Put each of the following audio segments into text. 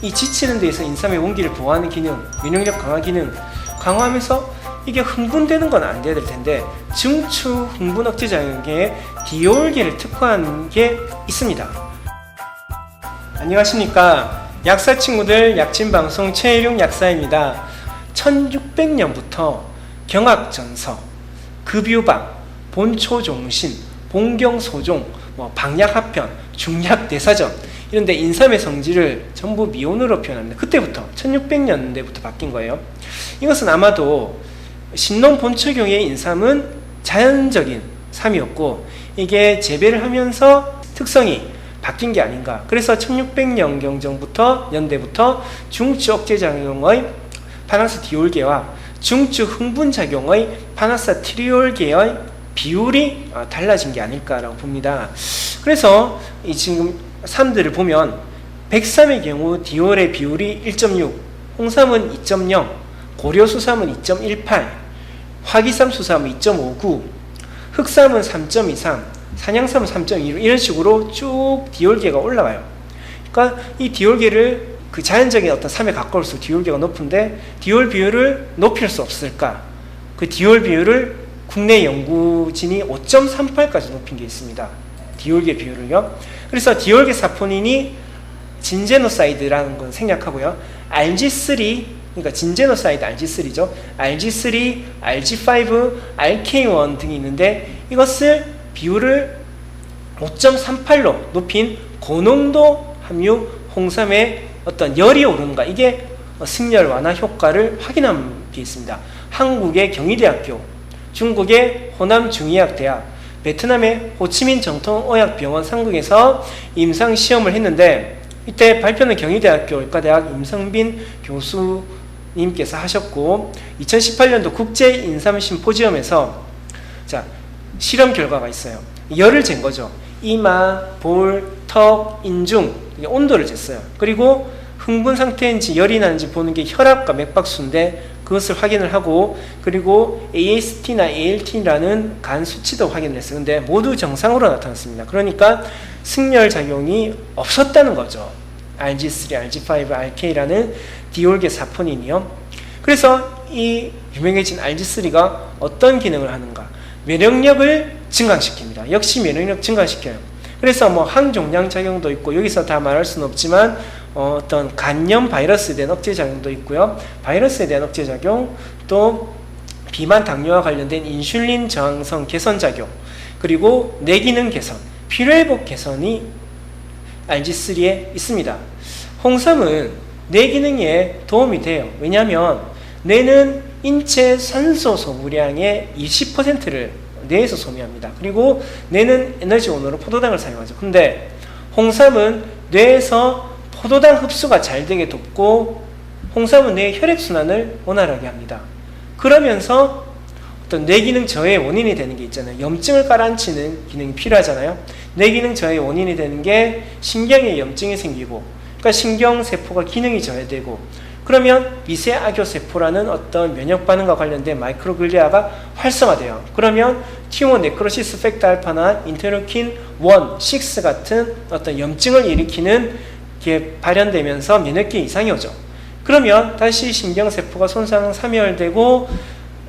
이 지치는 데에서 인삼의 원기를 보호하는 기능, 면역력 강화 기능 강화하면서 이게 흥분되는 건 안 돼야 될 텐데 중추 흥분 억제 작용에 디올계를 특화한 게 있습니다. 안녕하십니까. 약사 친구들 약진방송 최일용 약사입니다. 1600년부터 경학전서, 급유방, 본초종신, 본경소종, 방약합편, 중약대사전 이런데 인삼의 성질을 전부 미온으로 표현합니다. 그때부터 1600년대부터 바뀐 거예요. 이것은 아마도 신농 본초경의 인삼은 자연적인 삶이었고 이게 재배를 하면서 특성이 바뀐 게 아닌가. 그래서 1600년경부터 연대부터 중추 억제작용의 파나스디올계와 중추 흥분작용의 파나사트리올계의 비율이 달라진 게 아닐까라고 봅니다. 그래서 이 지금 삼들을 보면 백삼의 경우 디올의 비율이 1.6, 홍삼은 2.0, 고려수삼은 2.18, 화기삼 수삼은 2.59, 흑삼은 3.23, 산양삼은 3.26 이런 식으로 쭉 디올계가 올라와요. 그러니까 이 디올계를 그 자연적인 어떤 삼에 가까울수록 디올계가 높은데 디올 비율을 높일 수 없을까? 그 디올 비율을 국내 연구진이 5.38까지 높인 게 있습니다. 디올계 비율을요. 그래서 디올계 사포닌이 진제노사이드라는 건 생략하고요. RG3, 그러니까 진제노사이드 RG3죠. RG3, RG5, RK1 등이 있는데 이것을 비율을 5.38로 높인 고농도 함유 홍삼의 어떤 열이 오르는가, 이게 승열 완화 효과를 확인한 게 있습니다. 한국의 경희대학교, 중국의 호남중의학대학, 베트남의 호치민 정통의학병원 상국에서 임상시험을 했는데 이때 발표는 경희대학교 의과대학 임성빈 교수님께서 하셨고 2018년도 국제인삼심포지엄에서 실험 결과가 있어요. 열을 잰 거죠. 이마, 볼, 턱, 인중 온도를 쟀어요. 그리고 흥분 상태인지 열이 나는지 보는 게 혈압과 맥박수인데 그것을 확인을 하고 그리고 AST나 ALT라는 간 수치도 확인을 했어요. 근데 모두 정상으로 나타났습니다. 그러니까 승열 작용이 없었다는 거죠. RG3, RG5, RK라는 디올계 사포닌이요. 그래서 이 유명해진 RG3가 어떤 기능을 하는가? 면역력을 증강시킵니다. 역시 면역력 증강시켜요. 그래서 항종양 작용도 있고 여기서 다 말할 수는 없지만 어떤 간염 바이러스에 대한 억제작용도 있고요. 바이러스에 대한 억제작용, 또 비만 당뇨와 관련된 인슐린 저항성 개선작용, 그리고 뇌기능 개선, 피로회복 개선이 RG3에 있습니다. 홍삼은 뇌기능에 도움이 돼요. 왜냐하면 뇌는 인체 산소 소모량의 20%를 뇌에서 소비합니다. 그리고 뇌는 에너지원으로 포도당을 사용하죠. 근데 홍삼은 뇌에서 포도당 흡수가 잘 되게 돕고 홍삼은 뇌의 혈액순환을 원활하게 합니다. 그러면서 어떤 뇌기능 저해의 원인이 되는 게 있잖아요. 염증을 깔아앉히는 기능이 필요하잖아요. 뇌기능 저해의 원인이 되는 게 신경에 염증이 생기고, 그러니까 신경세포가 기능이 저해되고, 그러면 미세악효세포라는 어떤 면역반응과 관련된 마이크로글리아가 활성화돼요. 그러면 튜머 네크로시스 팩터 알파나 인터루킨 1, 6 같은 어떤 염증을 일으키는 게 발현되면서 면역계 이상이 오죠. 그러면 다시 신경세포가 손상, 사멸되고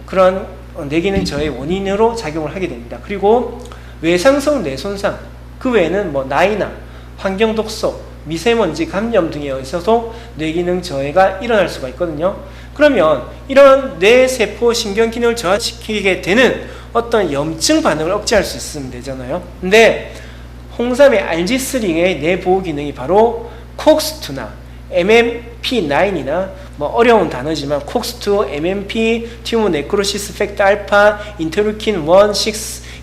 그런 뇌기능 저해의 원인으로 작용을 하게 됩니다. 그리고 외상성 뇌손상, 그 외에는 나이나 환경독소, 미세먼지 감염 등에 의해서도 뇌기능 저해가 일어날 수가 있거든요. 그러면 이런 뇌세포 신경기능을 저하시키게 되는 어떤 염증 반응을 억제할 수 있으면 되잖아요. 근데 홍삼의 RG3의 뇌보호 기능이 바로 COX2나 MMP9이나 어려운 단어지만 COX2, MMP, 튜머 네크로시스 팩터 알파, 인터루킨 1, 6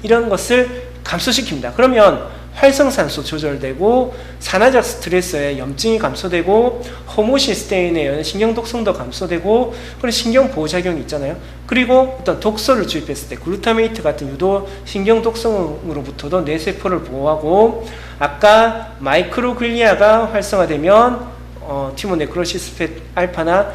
이런 것을 감소시킵니다. 그러면 활성산소 조절되고 산화적 스트레스에 염증이 감소되고 호모시스테인에 의한 신경독성도 감소되고 그런 신경보호작용이 있잖아요. 그리고 어떤 독소를 주입했을 때 글루타메이트 같은 유도 신경독성으로부터도 뇌세포를 보호하고, 아까 마이크로글리아가 활성화되면 튜머 네크로시스 알파나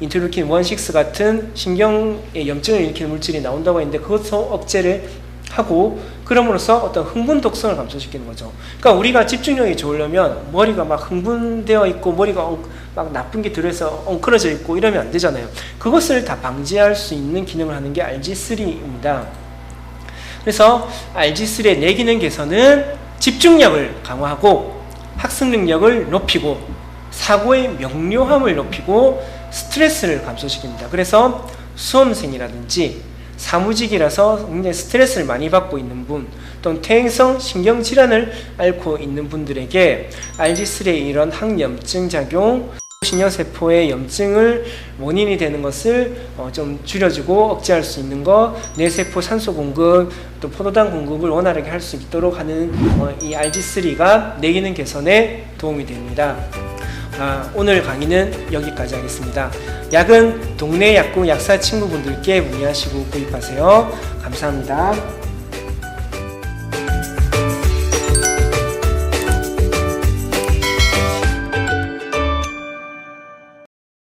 인터루킨 1, 6 같은 신경에 염증을 일으키는 물질이 나온다고 했는데 그것도 억제를 하고 그럼으로써 어떤 흥분 독성을 감소시키는 거죠. 그러니까 우리가 집중력이 좋으려면 머리가 막 흥분되어 있고 머리가 막 나쁜 게 들어서 엉클어져 있고 이러면 안 되잖아요. 그것을 다 방지할 수 있는 기능을 하는 게 RG3입니다. 그래서 RG3의 뇌기능 개선은 집중력을 강화하고 학습 능력을 높이고 사고의 명료함을 높이고 스트레스를 감소시킵니다. 그래서 수험생이라든지 사무직이라서 굉장히 스트레스를 많이 받고 있는 분 또는 퇴행성 신경질환을 앓고 있는 분들에게 RG3의 이런 항염증 작용, 신경세포의 염증을 원인이 되는 것을 좀 줄여주고 억제할 수 있는 것, 뇌세포 산소 공급, 또 포도당 공급을 원활하게 할 수 있도록 하는 이 RG3가 뇌기능 개선에 도움이 됩니다. 오늘 강의는 여기까지 하겠습니다. 약은 동네 약국 약사 친구분들께 문의하시고 구입하세요. 감사합니다.